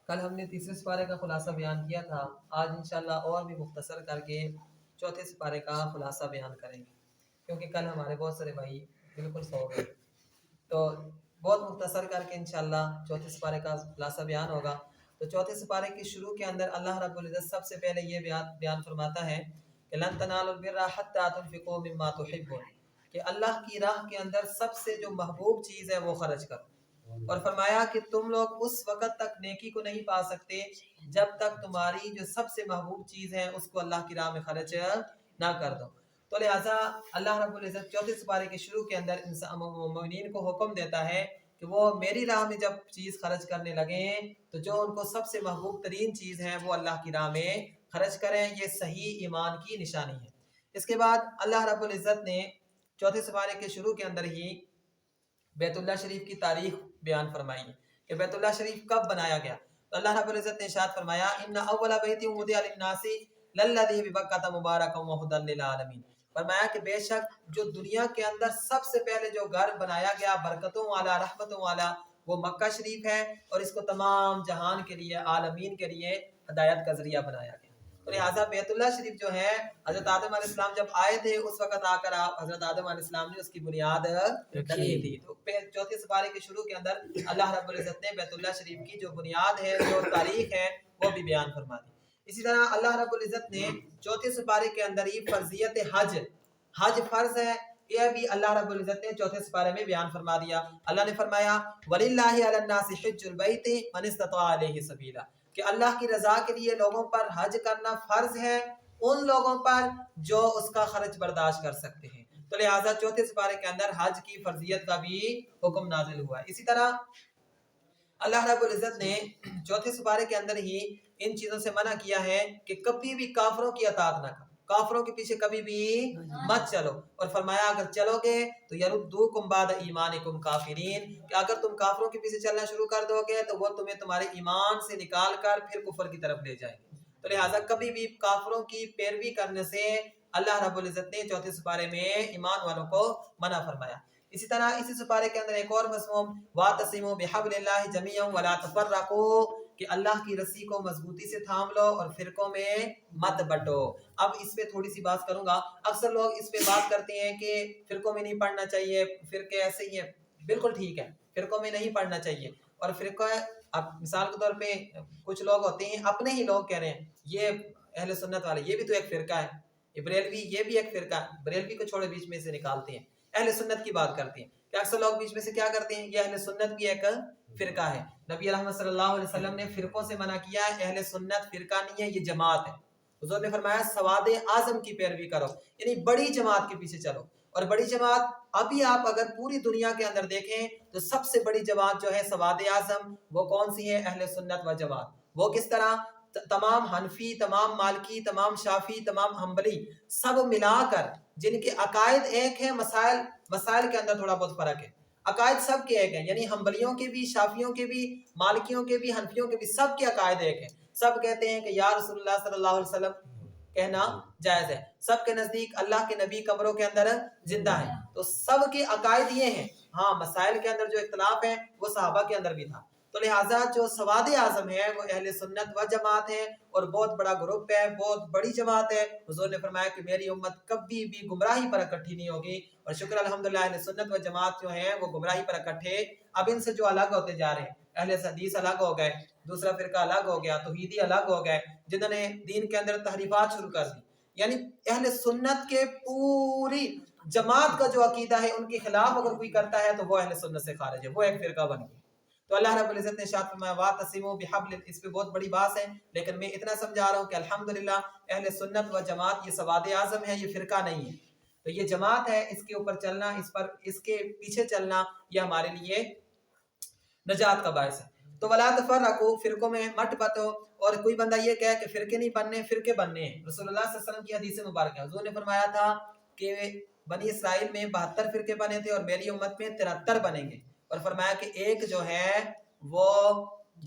کل ہم نے تیسرے سپارے کا خلاصہ بیان کیا تھا. آج انشاءاللہ اور بھی مختصر کر کے چوتھے سپارے کا خلاصہ بیان کریں گے، کیونکہ کل ہمارے بہت سارے بھائی بالکل سو گئے. تو بہت مختصر کر کے انشاءاللہ چوتھے سپارے کا خلاصہ بیان ہوگا. تو چوتھے سپارے کی شروع کے اندر اللہ رب العزت سب سے پہلے یہ بیان فرماتا ہے کہ لن تنالوا البر حتى تنفقوا مما تحبون، کہ اللہ کی راہ کے اندر سب سے جو محبوب چیز ہے وہ خرچ کرو. اور فرمایا کہ تم لوگ اس وقت تک نیکی کو نہیں پا سکتے جب تک تمہاری جو سب سے محبوب چیز ہے اس کو اللہ کی راہ میں خرچ نہ کر دو. تو لہٰذا اللہ رب العزت چوتھے سپارے کے شروع کے اندر مومنین کو حکم دیتا ہے کہ وہ میری راہ میں جب چیز خرچ کرنے لگیں تو جو ان کو سب سے محبوب ترین چیز ہے وہ اللہ کی راہ میں خرچ کریں. یہ صحیح ایمان کی نشانی ہے. اس کے بعد اللہ رب العزت نے چوتھے سپارے کے شروع کے اندر ہی بیت اللہ شریف کی تاریخ بیان فرمائی ہے کہ بیت اللہ شریف کب بنایا گیا. تو اللہ رب العزت نے ارشاد فرمایا ان اول بیت وضع للناس للذی ببکۃ مبارکا وہدی للعالمین. فرمایا کہ بے شک جو دنیا کے اندر سب سے پہلے جو گھر بنایا گیا برکتوں والا رحمتوں والا وہ مکہ شریف ہے، اور اس کو تمام جہان کے لیے عالمین کے لیے ہدایت کا ذریعہ بنایا گیا. تو لہٰذا بیت اللہ شریف جو ہے حضرت آدم علیہ السلام جب آئے تھے اس وقت آ کر حضرت آدم علیہ السلام نے اس کی بنیاد رکھی تھی. تو چوتھے سپارے کے شروع کے اندر اللہ رب العزت نے بیت اللہ شریف کی جو بنیاد ہے جو تاریخ ہے وہ بھی بیان فرما دی. اسی طرح اللہ رب العزت نے چوتھے سپارے کے اندر ہی فرضیت حج فرض ہے یہ بھی اللہ رب العزت نے چوتھے سپارے میں بیان فرما دیا. اللہ نے فرمایا وَلِلَّهِ عَلَى النَّاسِ حِجُّ الْبَيْتِ مَنِ اسْتَطَاعَ إِلَيْهِ سَبِيلًا، کہ اللہ کی رضا کے لیے لوگوں پر حج کرنا فرض ہے ان لوگوں پر جو اس کا خرچ برداشت کر سکتے ہیں. تو لہٰذا چوتھے سپارے کے اندر حج کی فرضیت کا بھی حکم نازل ہوا ہے. اسی طرح اللہ رب العزت نے چوتھے سپارے کے اندر ہی ان چیزوں سے منع کیا ہے کہ کبھی بھی کافروں کی اطاعت نہ کرو، کافروں کے پیچھے کبھی بھی مت چلو. اور فرمایا اگر چلو گے تو یردوکم بعد ایمانکم کافرین، کہ اگر تم کافروں کے پیچھے چلنا شروع کر دو گے تو وہ تمہیں تمہارے ایمان سے نکال کر پھر کفر کی طرف لے جائیں گے. تو لہٰذا کبھی بھی کافروں کی پیروی کرنے سے اللہ رب العزت نے چوتھے سپارے میں ایمان والوں کو منع فرمایا. اسی طرح اسی سپارے کے اندر ایک اور مضمون وَاعْتَصِمُوا بِحَبْلِ اللَّهِ جَمِيعًا وَلَا تَفَرَّقُوا، کہ اللہ کی رسی کو مضبوطی سے تھام لو اور فرقوں میں مت بٹو. اب اس پہ تھوڑی سی بات کروں گا. اکثر لوگ اس پہ بات کرتے ہیں کہ فرقوں میں نہیں پڑھنا چاہیے، فرقے ایسے ہی ہیں. بالکل ٹھیک ہے، فرقوں میں نہیں پڑھنا چاہیے. اور فرقہ اب مثال کے طور پہ کچھ لوگ ہوتے ہیں اپنے ہی لوگ کہہ رہے ہیں یہ اہل سنت والے یہ بھی تو ایک فرقہ ہے، بریلوی یہ بھی ایک فرقہ ہے، بریلوی کو چھوڑے بیچ میں سے نکالتے ہیں، اہل سنت کی بات کرتے ہیں. کہ اکثر لوگ بیچ میں سے کیا کرتے ہیں یہ اہل سنت بھی ایک فرقہ ہے. نبی رحمت صلی اللہ علیہ وسلم نے فرقوں سے منع کیا ہے. اہل سنت فرقہ نہیں ہے، یہ جماعت ہے. حضور نے فرمایا سواد اعظم کی پیروی کرو، یعنی بڑی جماعت کے پیچھے چلو. اور بڑی جماعت ابھی آپ اگر پوری دنیا کے اندر دیکھیں تو سب سے بڑی جماعت جو ہے سواد اعظم وہ کون سی ہے؟ اہل سنت و جماعت. وہ کس طرح؟ تمام حنفی، تمام مالکی، تمام شافی، تمام حنبلی سب ملا کر جن کے عقائد ایک ہیں، مسائل کے اندر تھوڑا بہت فرق ہے، عقائد سب کے ایک ہیں. یعنی حنبلیوں کے بھی، شافیوں کے بھی، مالکیوں کے بھی، حنفیوں کے بھی، سب کے عقائد ایک ہیں. سب کہتے ہیں کہ یا رسول اللہ صلی اللہ علیہ وسلم کہنا جائز ہے. سب کے نزدیک اللہ کے نبی قبروں کے اندر زندہ ہیں. تو سب کے عقائد یہ ہیں. ہاں مسائل کے اندر جو اختلاف ہے وہ صحابہ کے اندر بھی تھا. تو لہٰذا جو سواد اعظم ہے وہ اہل سنت و جماعت ہے، اور بہت بڑا گروپ ہے، بہت بڑی جماعت ہے. حضور نے فرمایا کہ میری امت کبھی بھی گمراہی پر اکٹھی نہیں ہوگی. اور شکر الحمدللہ اہل سنت و جماعت جو ہیں وہ گمراہی پر اکٹھے اب ان سے جو الگ ہوتے جا رہے ہیں، اہل حدیث الگ ہو گئے، دوسرا فرقہ الگ ہو گیا، توحیدی الگ ہو گئے، جنہوں نے دین کے اندر تحریفات شروع کر دی. یعنی اہل سنت کے پوری جماعت کا جو عقیدہ ہے ان کے خلاف اگر کوئی کرتا ہے تو وہ اہل سنت سے خارج ہے، وہ ایک فرقہ بن گیا. تو اللہ رب العزت نے ارشاد فرمایا وَاعْتَصِمُوا بِحَبْلِ، اس پہ بہت بڑی بات ہے لیکن میں اتنا سمجھا رہا ہوں کہ الحمدللہ اہل سنت و جماعت یہ سواد اعظم ہے، یہ فرقہ نہیں ہے. تو یہ جماعت ہے، اس کے اوپر چلنا، اس کے پیچھے چلنا یہ ہمارے لیے نجات کا باعث ہے. تو ولا تفرقوا، فرقوں میں مت بٹو. اور کوئی بندہ یہ کہے کہ فرقے نہیں بننے، فرقے بننے ہیں. رسول اللہ صلی اللہ علیہ وسلم کی حدیث مبارکہ حضور نے فرمایا تھا کہ بنی اسرائیل میں 72 فرقے بنے تھے اور میری امت میں 73 بنیں گے. اور فرمایا کہ ایک جو ہے وہ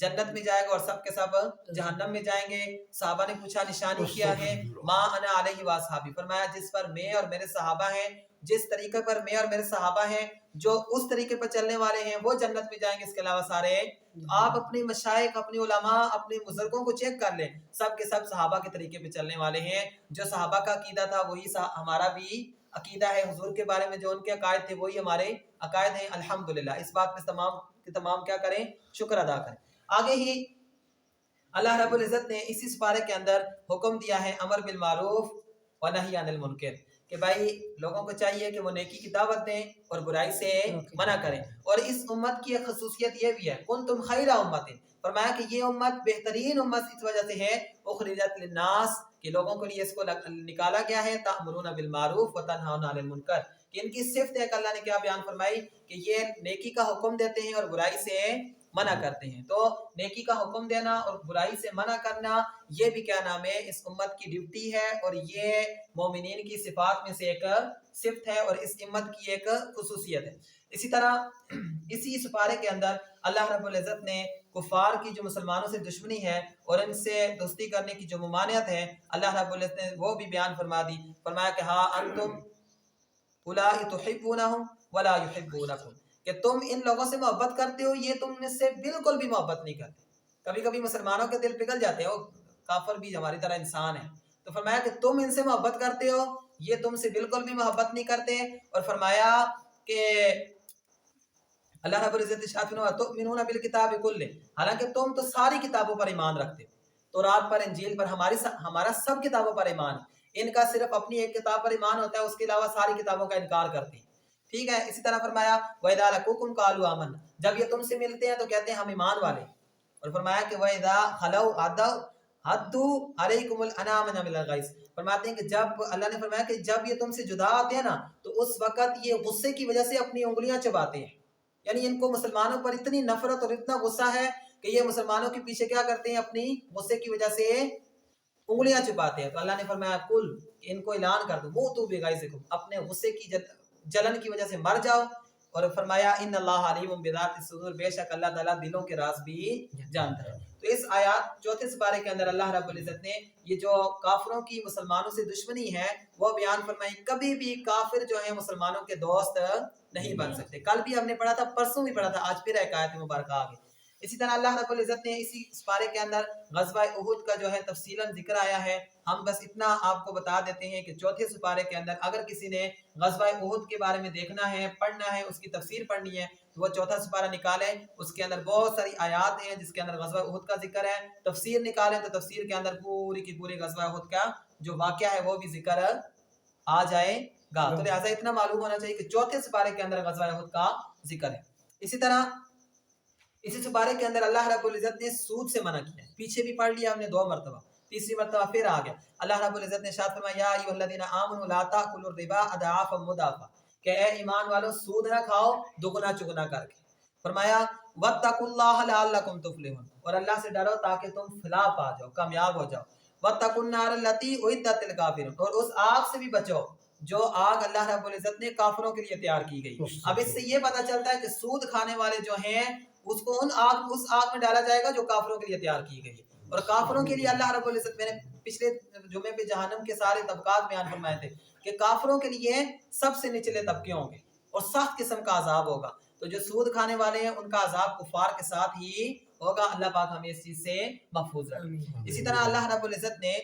جنت میں جائے گا اور سب کے سب جہنم میں جائیں گے. صحابہ نے پوچھا نشانی کیا ہے؟ ما انا علیہ واصحابی، فرمایا جس پر میں اور میرے صحابہ ہیں جس طریقے پر میں اور میرے صحابہ ہیں، جو اس طریقے پر چلنے والے ہیں وہ جنت میں جائیں گے، اس کے علاوہ سارے۔ آپ اپنی مشائخ، اپنی علماء، اپنے بزرگوں کو چیک کر لیں، سب کے سب صحابہ کے طریقے پہ چلنے والے ہیں۔ جو صحابہ کا عقیدہ تھا وہی ہمارا بھی عقیدہ ہے، حضور کے بارے میں جو ان کے عقائد تھے وہی ہمارے عقائد ہیں، الحمدللہ۔ اس بات پہ تمام کے تمام کیا کریں؟ شکر ادا کریں۔ آگے ہی اللہ رب العزت نے اسی سپارے کے اندر حکم دیا ہے امر بالمعروف و نہی عن المنکر، کہ بھائی لوگوں کو چاہیے کہ وہ نیکی کی دعوت دیں اور برائی سے منع کریں۔ اور اس امت کی ایک خصوصیت یہ بھی ہے، کنتم خیر امت، فرمایا کہ یہ امت بہترین امت اس وجہ سے ہے، اخرجت للناس، کہ لوگوں کے لیے اس کو نکالا گیا ہے، تأمرون بالمعروف و تنہون عن المنکر، کہ ان کی صفت ہے کہ اللہ نے کیا بیان فرمائی کہ یہ نیکی کا حکم دیتے ہیں اور برائی سے منع کرتے ہیں۔ تو نیکی کا حکم دینا اور برائی سے منع کرنا یہ بھی کیا نام ہے، اس امت کی ڈیوٹی ہے، اور یہ مومنین کی صفات میں سے ایک صفت ہے اور اس امت کی ایک خصوصیت ہے۔ اسی طرح اسی سپارے کے اندر اللہ رب العزت نے کفار کی جو مسلمانوں سے دشمنی ہے اور ان سے دوستی کرنے کی جو ممانعت ہے، اللہ رب العزت نے وہ بھی بیان فرما دی۔ فرمایا کہ ہاں انتم اولئک تحبونہم ولا یحبونکم، کہ تم ان لوگوں سے محبت کرتے ہو، یہ تم میں سے بالکل بھی محبت نہیں کرتے۔ کبھی کبھی مسلمانوں کے دل پگھل جاتے ہیں، وہ کافر بھی ہماری طرح انسان ہے، تو فرمایا کہ تم ان سے محبت کرتے ہو، یہ تم سے بالکل بھی محبت نہیں کرتے۔ اور فرمایا کہ اللہ رب العزت ارشاد فرمایا تؤمنون بالکتاب کلہ، حالانکہ تم تو ساری کتابوں پر ایمان رکھتے ہو، تورات پر، انجیل پر، ہمارا سب کتابوں پر ایمان ہے، ان کا صرف اپنی ایک کتاب پر ایمان ہوتا ہے، اس کے علاوہ ساری کتابوں کا انکار کرتے ہیں۔ ٹھیک ہے، اسی طرح فرمایا وَإِذَا لَقُوكُمْ قَالُوا آمَنَّا، جب یہ تم سے ملتے ہیں تو کہتے ہیں ہم ایمان والے۔ اور فرمایا کہ وَإِذَا خَلَوْا عَدُّوا عَلَيْكُمُ الْأَنَامِنَ مِنَ الْغَيْظِ، فرماتے ہیں کہ جب اللہ نے فرمایا کہ جب یہ تم سے جدا آتے ہیں نا تو اس وقت یہ غصے کی وجہ سے اپنی انگلیاں چباتے ہیں، یعنی ان کو مسلمانوں پر اتنی نفرت اور اتنا غصہ ہے کہ یہ مسلمانوں کے پیچھے کیا کرتے ہیں، اپنی غصے کی وجہ سے انگلیاں چھپاتے ہیں۔ تو اللہ نے فرمایا کل، ان کو اعلان کر دو، موتوا بغیظکم، اپنے غصے کی جلن کی وجہ سے مر جاؤ۔ اور فرمایا ان اللہ علیم بذات الصدور، بے شک اللہ تعالیٰ دلوں کے راز بھی جانتا ہے۔ تو اس آیات چوتھے سپارے کے اندر اللہ رب العزت نے یہ جو کافروں کی مسلمانوں سے دشمنی ہے وہ بیان فرمائی۔ کبھی بھی کافر جو ہیں مسلمانوں کے دوست نہیں بن سکتے۔ کل بھی ہم نے پڑھا تھا، پرسوں بھی پڑھا تھا، آج پھر ایک آیت مبارکہ آ گئی۔ اسی طرح اللہ رب العزت نے اسی سپارے کے اندر غزوہ احد کا جو ہے تفصیلاً ذکر آیا ہے۔ ہم بس اتنا آپ کو بتا دیتے ہیں کہ چوتھے سپارے کے اندر اگر کسی نے غزوہ احد کے بارے میں دیکھنا ہے، پڑھنا ہے، اس کی تفسیر پڑھنی ہے تو وہ چوتھا سپارہ نکالیں، اس کے اندر بہت ساری آیات ہیں جس کے اندر غزوہ احد کا ذکر ہے۔ تفسیر نکالیں تو تفسیر کے اندر پوری کی پوری غزوہ احد کا جو واقعہ ہے وہ بھی ذکر آ جائے گا۔ تو لہٰذا اتنا معلوم ہونا چاہیے کہ چوتھے سپارے کے اندر غزوہ احد کا ذکر ہے۔ اسی طرح اسی سپارے کے اندر اللہ رب العزت نے سود سے منع کیا ہے، پیچھے بھی پڑھ لیا ہم نے 2 مرتبہ، تیسری مرتبہ پھر آ گیا۔ اللہ رب العزت نے ارشاد فرمایا یا ایھا الذین آمنوا لا تأکلوا الربا اضعافا مضاعفا، کہ اے ایمان والو سود نہ کھاؤ دگنا چگنا کر کے۔ فرمایا واتقوا اللہ لعلکم تفلحون، اور اللہ سے ڈرو تاکہ تم فلاح پا جاؤ، کامیاب ہو جاؤ۔ واتقوا النار التی اعدت للکافرین، اور اس آگ سے بھی بچو جو آگ اللہ رب العزت نے کافروں کے لیے تیار کی گئی۔ اب اس سے یہ پتہ چلتا ہے کہ سود کھانے والے جو ہیں اس کو اس آگ میں ڈالا جائے گا جو کافروں کے لیے تیار کی گئی ہے۔ اور کافروں کے لیے اللہ رب العزت، میں نے پچھلے جمعے پہ جہنم کے سارے طبقات بیان فرمائے تھے کہ کافروں کے لیے سب سے نچلے طبقے ہوں گے اور سخت قسم کا عذاب ہوگا۔ تو جو سود کھانے والے ہیں ان کا عذاب کفار کے ساتھ ہی ہوگا۔ اللہ پاک ہمیں اس چیز سے محفوظ رکھے۔ اسی طرح اللہ رب العزت نے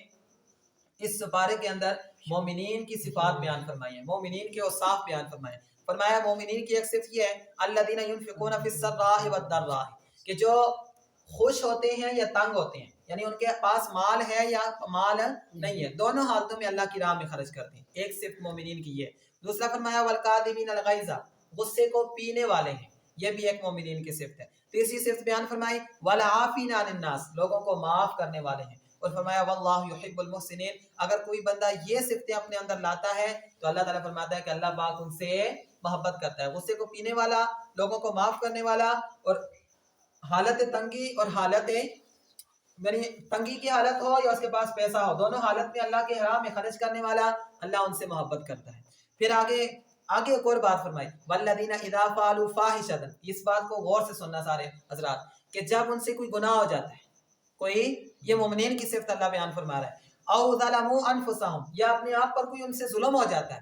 اس سپارے کے اندر مومنین کی صفات بیان فرمائی ہیں، مومنین کے اوصاف بیان فرمائے ہیں۔ فرمایا مومنین کی ایک صفت یہ ہے الذین ينفقون فی السراء والضراء، کہ جو خوش ہوتے ہیں یا تنگ ہوتے ہیں، یعنی ان کے پاس مال ہے یا مال نہیں ہے، دونوں حالتوں میں اللہ کی راہ میں خرچ کرتے ہیں۔ ایک صفت مومنین کی ہے۔ دوسرا فرمایا والکاظمین الغیظ، غصے کو پینے والے ہیں، یہ بھی ایک مومنین کی صفت ہے۔ تیسری صفت بیان فرمائی والعافین عن الناس، لوگوں کو معاف کرنے والے ہیں۔ اور فرمایا واللہ یحب المحسنین، اگر کوئی بندہ یہ صفتیں اپنے اندر لاتا ہے تو اللہ تعالیٰ فرماتا ہے کہ اللہ پاک ان سے محبت کرتا ہے۔ غصے کو پینے والا، لوگوں کو معاف کرنے والا، اور حالت تنگی اور حالت یعنی تنگی کی حالت ہو یا اس کے پاس پیسہ ہو، دونوں حالت میں اللہ کے حرام میں خرچ کرنے والا، اللہ ان سے محبت کرتا ہے۔ پھر آگے ایک اور بات فرمائی والذین اذا فعلوا فاحشۃ، اس بات کو غور سے سننا سارے حضرات، کہ جب ان سے کوئی گناہ ہو جاتا ہے، کوئی، یہ مومنین کی صفت اللہ بیان فرما رہا ہے، او ظلموا انفسہم، یا اپنے آپ پر کوئی ان سے ظلم ہو جاتا ہے،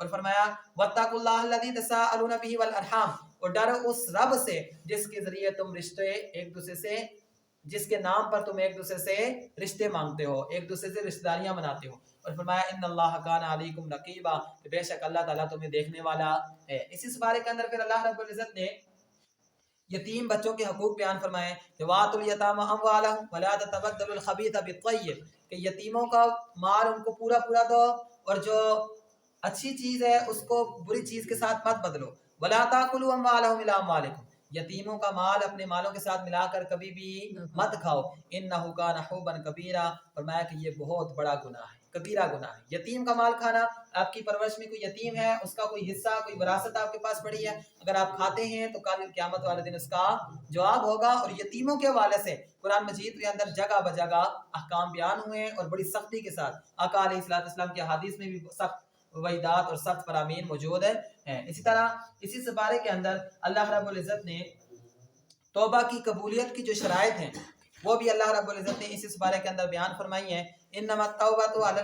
اور فرمایا وَاتَّقُوا اللَّهَ الَّذِي تَسَاءَلُونَ بِهِ وَالْأَرْحَامَ، اور ڈرو اس رب سے جس کے ذریعے تم رشتے ایک دوسرے سے، جس کے نام پر تم ایک دوسرے سے رشتے مانگتے ہو، ایک دوسرے سے رشتہ داریاں مناتے ہو۔ اور فرمایا ان اللہ کان علیکم رقیبا، بے شک اللہ تعالیٰ تمہیں دیکھنے والا ہے۔ اسی سپارے کے اندر پھر اللہ رب العزت نے یتیم بچوں کے حقوق بیان فرمائے کہ وَآتُوا الْيَتَامَ أَمْوَالَهُمْ وَلَا تَتَبَدَّلُوا الْخَبِيثَ بِالطَّيِّبِ، کہ یتیموں کا مال ان کو پورا پورا دو اور جو اچھی چیز ہے اس کو بری چیز کے ساتھ مت بدلو۔ وَلَا تَأْكُلُوا أَمْوَالَهُمْ إِلَىٰ أَمْوَالِكُمْ، یتیموں کا مال اپنے مالوں کے ساتھ ملا کر کبھی بھی مت کھاؤ۔ إِنَّهُ كَانَ حُوبًا كَبِيرًا، فرمایا کہ یہ بہت بڑا گناہ ہے، کبیرہ گناہ ہے۔ یتیم کا مال کھانا، آپ کی پرورش میں کوئی یتیم ہے، اس کا کوئی حصہ، کوئی وراثت آپ کے پاس پڑی ہے، اگر آپ کھاتے ہیں تو کل قیامت والے دن اس کا جواب ہوگا۔ اور یتیموں کے حوالے سے قرآن مجید کے اندر جگہ بجگہ احکام بیان ہوئے ہیں اور بڑی سختی کے ساتھ آقا علیہ الصلوۃ والسلام کی حدیث میں بھی سخت وعیدات اور سخت فرامین موجود ہیں۔ اسی طرح اسی سپارے کے اندر اللہ رب العزت نے توبہ کی قبولیت کی جو شرائط ہیں وہ بھی اللہ رب العزت نے اسی سپارے کے اندر بیان فرمائی ہیں۔ انما التوبۃ علی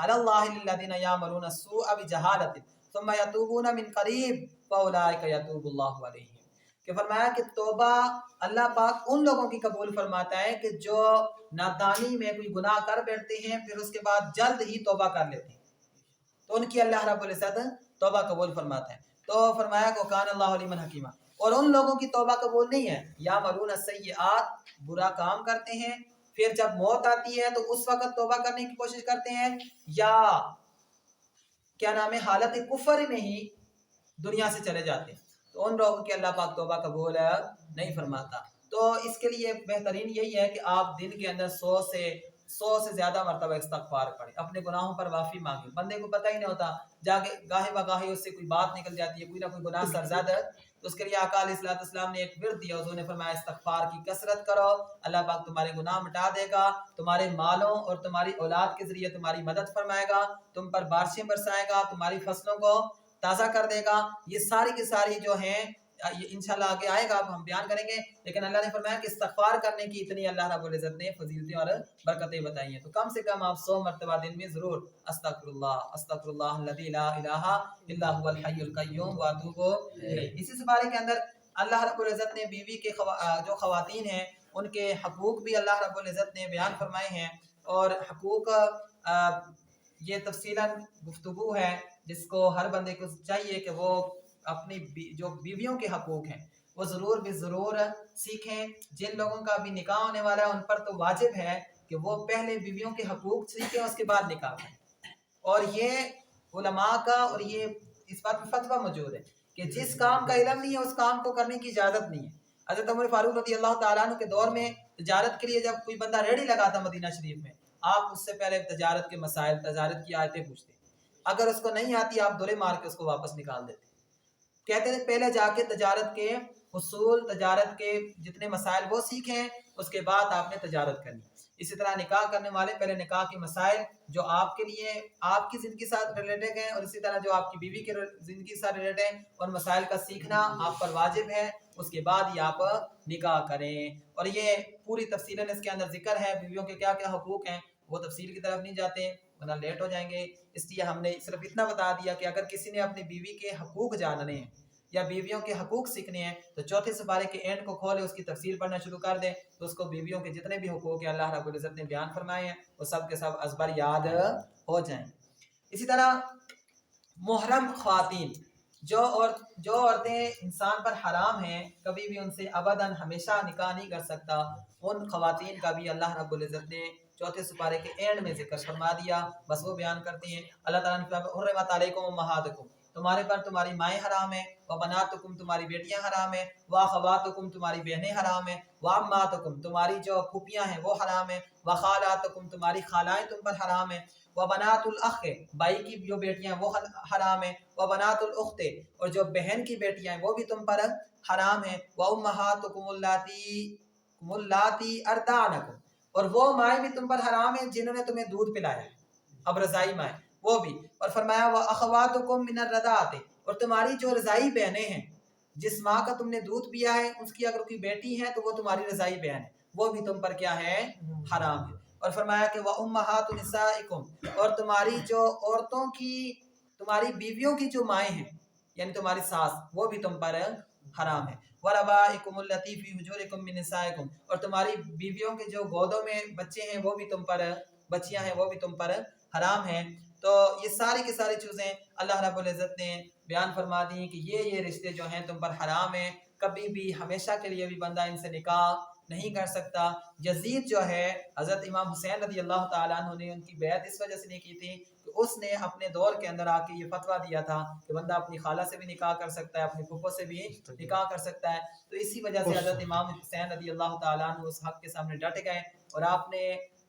اللہ للذین یعملون السوء بجہالۃ ثم یتوبون من قریب فاولئک یتوب اللہ علیہم، کہ فرمایا کہ توبہ اللہ پاک ان لوگوں کی قبول فرماتا ہے کہ جو نادانی میں کوئی گناہ کر بیٹھتے ہیں پھر اس کے بعد جلد ہی توبہ کر لیتے ہیں، تو ان کی اللہ رب العزت توبہ قبول فرماتا ہے۔ تو فرمایا کہ کان اللہ علیما حکیما، اور ان لوگوں کی توبہ قبول نہیں ہے یعملون السیئات، برا کام کرتے ہیں، پھر جب موت آتی ہے تو اس وقت توبہ کرنے کی کوشش کرتے ہیں، یا کیا نام ہے حالت کفر میں ہی دنیا سے چلے جاتے ہیں، تو ان لوگوں کی اللہ پاک توبہ قبول نہیں فرماتا۔ تو اس کے لیے بہترین یہی ہے کہ آپ دن کے اندر 100 سے زیادہ مرتبہ استغفار پڑھیں، اپنے گناہوں پر معافی مانگیں۔ بندے کو پتہ ہی نہیں ہوتا، جا کے گاہے بگاہے اس سے کوئی بات نکل جاتی ہے، کوئی نہ کوئی گناہ سرزد ہے، تو اس کے لیے آقا علیہ الصلوۃ والسلام نے ایک ورد دیا، حضور نے فرمایا استغفار کی کثرت کرو، اللہ پاک تمہارے گناہ مٹا دے گا، تمہارے مالوں اور تمہاری اولاد کے ذریعے تمہاری مدد فرمائے گا، تم پر بارشیں برسائے گا، تمہاری فصلوں کو تازہ کر دے گا۔ یہ ساری کی ساری جو ہیں یہ انشاءاللہ آگے آئے گا، ہم بیان کریں گے، لیکن اللہ نے فرمایا کہ استغفار کرنے کی اتنی اللہ رب العزت نے فضیلتیں اور برکتیں بتائی ہیں، تو کم سے کم آپ 100 مرتبہ دن میں ضرور استغفر اللہ الذی لا الہ الا هو الحی القیوم واتوب الیہ۔ اسی سپارے کے اندر اللہ رب العزت نے بیوی کے جو خواتین ہیں ان کے حقوق بھی اللہ رب العزت نے بیان فرمائے ہیں، اور حقوق یہ تفصیلاً گفتگو ہے جس کو ہر بندے کو چاہیے کہ وہ اپنی جو بیویوں کے حقوق ہیں وہ ضرور بھی ضرور سیکھیں۔ جن لوگوں کا بھی نکاح ہونے والا ہے ان پر تو واجب ہے کہ وہ پہلے بیویوں کے حقوق سیکھیں، اس کے بعد نکاح کریں، اور یہ علماء کا اور یہ اس بات میں فتویٰ موجود ہے کہ جس کام کا علم نہیں ہے اس کام کو کرنے کی اجازت نہیں ہے۔ حضرت عمر فاروق رضی اللہ تعالیٰ عنہ کے دور میں تجارت کے لیے جب کوئی بندہ ریڑھی لگاتا مدینہ شریف میں، آپ اس سے پہلے تجارت کے مسائل، تجارت کی آیتیں پوچھتے، اگر اس کو نہیں آتی آپ دورے مار کے اس کو واپس نکال دیتے، کہتے تھے پہلے جا کے تجارت کے اصول، تجارت کے جتنے مسائل وہ سیکھیں، اس کے بعد آپ نے تجارت کرنی۔ اسی طرح نکاح کرنے والے پہلے نکاح کے مسائل جو آپ کے لیے آپ کی زندگی کے ساتھ ریلیٹڈ ہیں، اور اسی طرح جو آپ کی بیوی کی زندگی کے ساتھ ریلیٹڈ ہیں، ان مسائل کا سیکھنا آپ پر واجب ہے، اس کے بعد ہی آپ نکاح کریں۔ اور یہ پوری تفصیلاً اس کے اندر ذکر ہے بیویوں کے کیا کیا حقوق ہیں، وہ تفصیل کی طرف نہیں جاتے ورنہ لیٹ ہو جائیں گے، اس لیے ہم نے صرف اتنا بتا دیا کہ اگر کسی نے اپنی بیوی کے حقوق جاننے ہیں یا بیویوں کے حقوق سیکھنے ہیں تو چوتھے سپارے کے اینڈ کو کھولے، اس کی تفسیر پڑھنا شروع کر دیں، تو اس کو بیویوں کے جتنے بھی حقوق ہیں اللہ رب العزت نے بیان فرمائے ہیں وہ سب کے سب ازبر یاد ہو جائیں۔ اسی طرح محرم خواتین، جو عورتیں انسان پر حرام ہیں، کبھی بھی ان سے ابداً ہمیشہ نکاح نہیں کر سکتا، ان خواتین کا بھی اللہ رب العزت نے چوتھے سپارے کے اینڈ میں ذکر فرما دیا، بس وہ بیان کرتے ہیں۔ اللہ تعالیٰ نے فرمایا حرمت علیکم امہاتکم، تمہارے پر تمہاری مائیں حرام ہیں، وبناتکم تمہاری بیٹیاں حرام ہیں، واخواتکم تمہاری بہنیں حرام ہیں، وعماتکم تمہاری جو پھوپھیاں ہیں وہ حرام ہیں، وخالاتکم تمہاری خالائیں تم پر حرام ہیں، وبنات الاخ بھائی کی جو بیٹیاں ہیں وہ حرام ہیں، وبنات الاخت اور جو بہن کی بیٹیاں ہیں وہ بھی تم پر حرام ہیں، وامہاتکم اللاتی ارضعنکم اور وہ مائیں بھی تم پر حرام ہیں جنہوں نے تمہیں دودھ پلایا ہے، اب رضائی مائیں وہ بھی، اور فرمایا وَأَخَوَاتُكُم مِّنَ الرَّضَاعَةِ اور تمہاری جو رضائی بہنیں ہیں، جس ماں کا تم نے دودھ پیا ہے اس کی اگر کوئی بیٹی ہے تو وہ تمہاری رضائی بہن ہے، وہ بھی تم پر کیا ہے حرام ہے، اور فرمایا کہ وَأُمَّهَاتُ نِسَائِكُمْ اور تمہاری جو عورتوں کی تمہاری بیویوں کی جو مائیں ہیں یعنی تمہاری ساس وہ بھی تم پر حرام ہے، وَرَبَائِكُمُ اللَّتِي فِي حُجُورِكُم مِّن نِّسَائِكُم، اور تمہاری بیویوں کے جو گودوں میں بچے ہیں وہ بھی تم پر، بچیاں ہیں وہ بھی تم پر حرام ہیں۔ تو یہ ساری کی ساری چیزیں اللہ رب العزت نے بیان فرما دی کہ یہ رشتے جو ہیں تم پر حرام ہیں، کبھی بھی ہمیشہ کے لیے بھی بندہ ان سے نکاح نہیں کر سکتا۔ یزید جو ہے حضرت امام حسین رضی اللہ تعالیٰ عنہ نے ان کی بیعت اس وجہ سے نہیں کی تھی کہ اس نے اپنے دور کے اندر آ کے یہ فتویٰ دیا تھا کہ بندہ اپنی خالہ سے بھی نکاح کر سکتا ہے، اپنی پھپھو سے بھی نکاح کر سکتا ہے۔ تو اسی وجہ سے حضرت امام حسین رضی اللہ تعالیٰ عنہ اس حق کے سامنے ڈٹ گئے اور آپ نے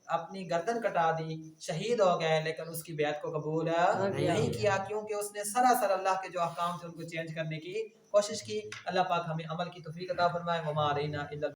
اپنی گردن کٹا دی، شہید ہو گئے، لیکن اس کی بیعت کو قبول نہیں کیا کیونکہ اس نے سراسر اللہ کے جو احکام تھے ان کو چینج کرنے کی کوشش کی۔ اللہ پاک ہمیں عمل کی توفیق عطا فرمائے۔ وما علینا الا